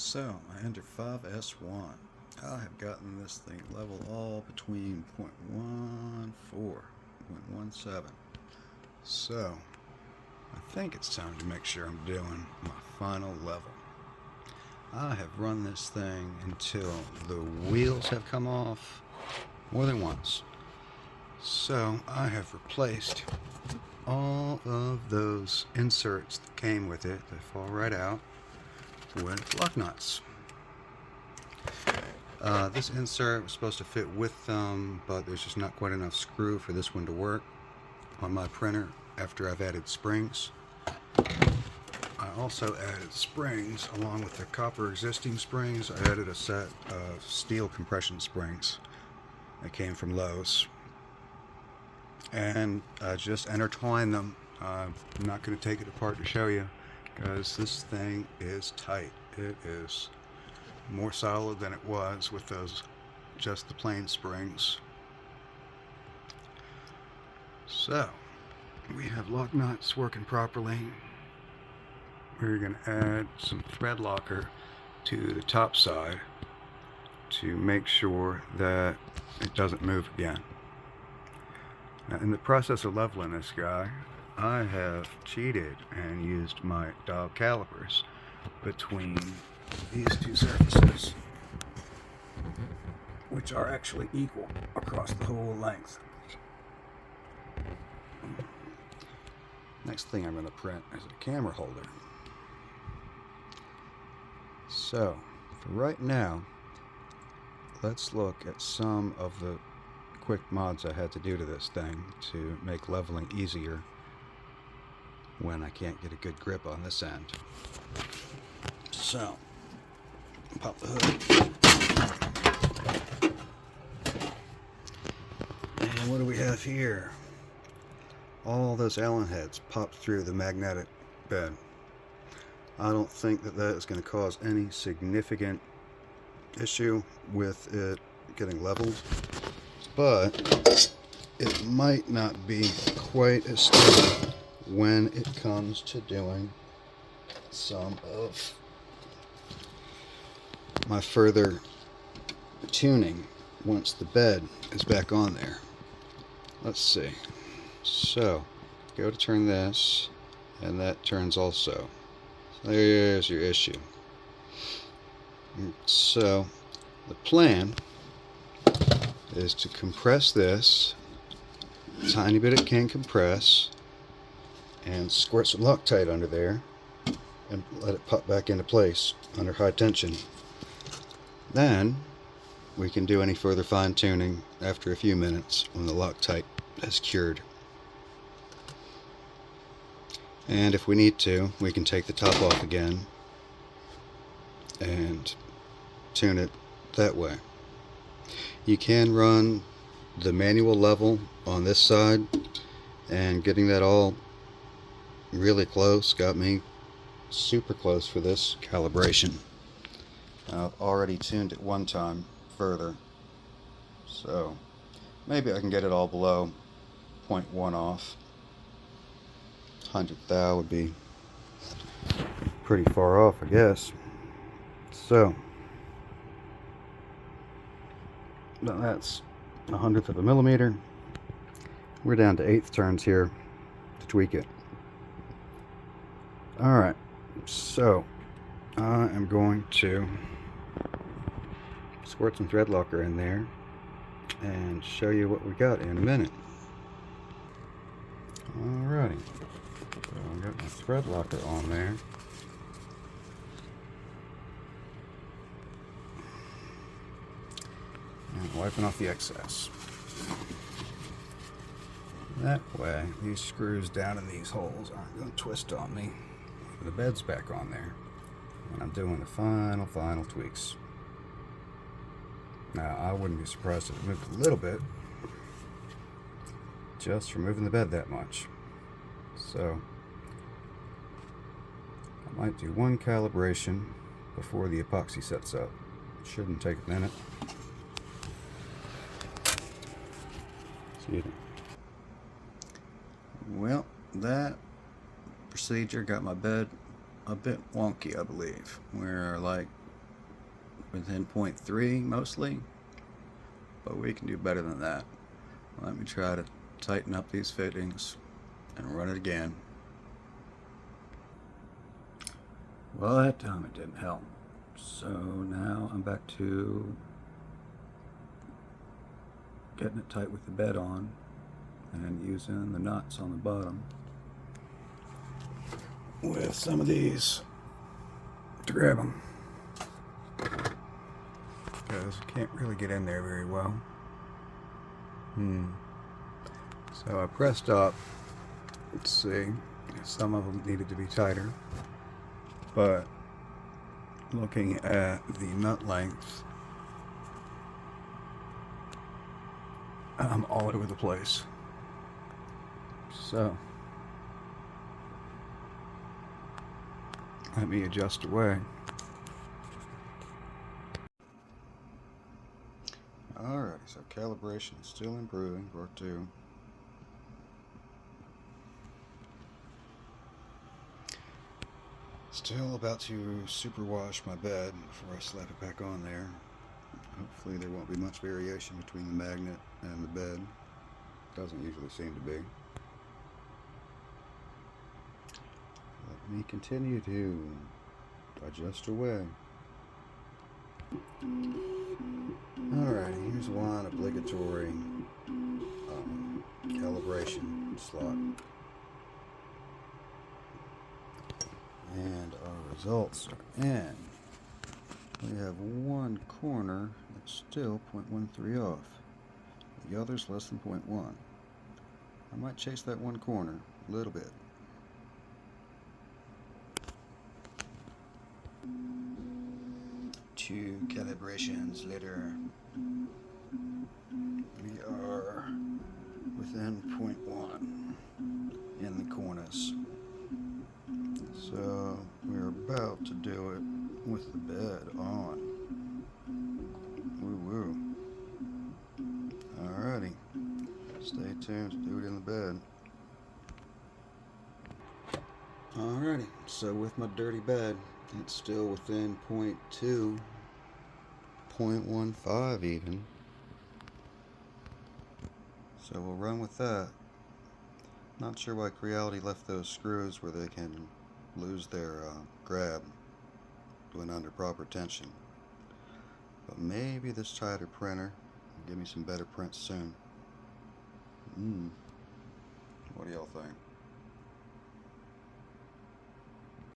So, I enter 5S1. I have gotten this thing level all between 0.14, 0.17. So, I think it's time to make sure I'm doing my final level. I have run this thing until the wheels have come off more than once. So, I have replaced all of those inserts that came with it that fall right out with lock nuts. This insert was supposed to fit with them, but there's just not quite enough screw for this one to work on my printer after I've added springs. I also added springs along with the copper existing springs. I added a set of steel compression springs that came from Lowe's, and I just intertwined them. I'm not going to take it apart to show you because this thing is tight. It is more solid than it was with those just the plain springs. So we have lock nuts working properly. We're going to add some thread locker to the top side to make sure that it doesn't move again. Now, in the process of leveling this guy, I have cheated and used my dial calipers between these two surfaces, which are actually equal across the whole length. Next thing I'm going to print is a camera holder. So, for right now, let's look at some of the quick mods I had to do to this thing to make leveling easier when I can't get a good grip on this end. So, pop the hood. And what do we have here? All those Allen heads popped through the magnetic bed. I don't think that is going to cause any significant issue with it getting leveled, but it might not be quite as stable when it comes to doing some of my further tuning once the bed is back on there. Let's see. So, go to turn this, and that turns also. So there's your issue. So, the plan is to compress this, a tiny bit it can compress, and squirt some Loctite under there, and let it pop back into place under high tension. Then, we can do any further fine tuning after a few minutes when the Loctite has cured. And if we need to, we can take the top off again and tune it that way. You can run the manual level on this side, and getting that all really close got me super close for this calibration. I've already tuned it one time further, so maybe I can get it all below 0.1 off. 100th thou would be pretty far off, I guess. So that's 100th of a millimeter. We're down to 1/8 turns here to tweak it. Alright, so I am going to squirt some thread locker in there and show you what we got in a minute. Alrighty, so I've got my thread locker on there. And wiping off the excess. That way, these screws down in these holes aren't going to twist on me. The bed's back on there, and I'm doing the final tweaks. Now, I wouldn't be surprised if it moved a little bit, just for moving the bed that much. So, I might do one calibration before the epoxy sets up. It shouldn't take a minute. Excuse me. Well, that procedure got my bed a bit wonky, I believe. Where, like, within 0.3 mostly, but we can do better than that. Let me try to tighten up these fittings and run it again. Well, that time it didn't help. So now I'm back to getting it tight with the bed on and using the nuts on the bottom with some of these to grab them, because I can't really get in there very well. So I pressed up. Let's see, some of them needed to be tighter, but looking at the nut length, I'm all over the place. So let me adjust away. Alrighty, so calibration is still improving for 2. Still about to superwash my bed before I slap it back on there. Hopefully there won't be much variation between the magnet and the bed. Doesn't usually seem to be. Let me continue to adjust away. Alright, here's one obligatory calibration slot. And our results are in. We have one corner that's still 0.13 off. The other's less than 0.1. I might chase that one corner a little bit. Two calibrations later, we are within 0.1 in the corners. So we're about to do it with the bed on. Woo woo. Alrighty. Stay tuned to do it in the bed. Alrighty, so with my dirty bed, it's still within 0.2, 0.15 even. So we'll run with that. Not sure why Creality left those screws where they can lose their grab when under proper tension. But maybe this tighter printer will give me some better prints soon. What do y'all think?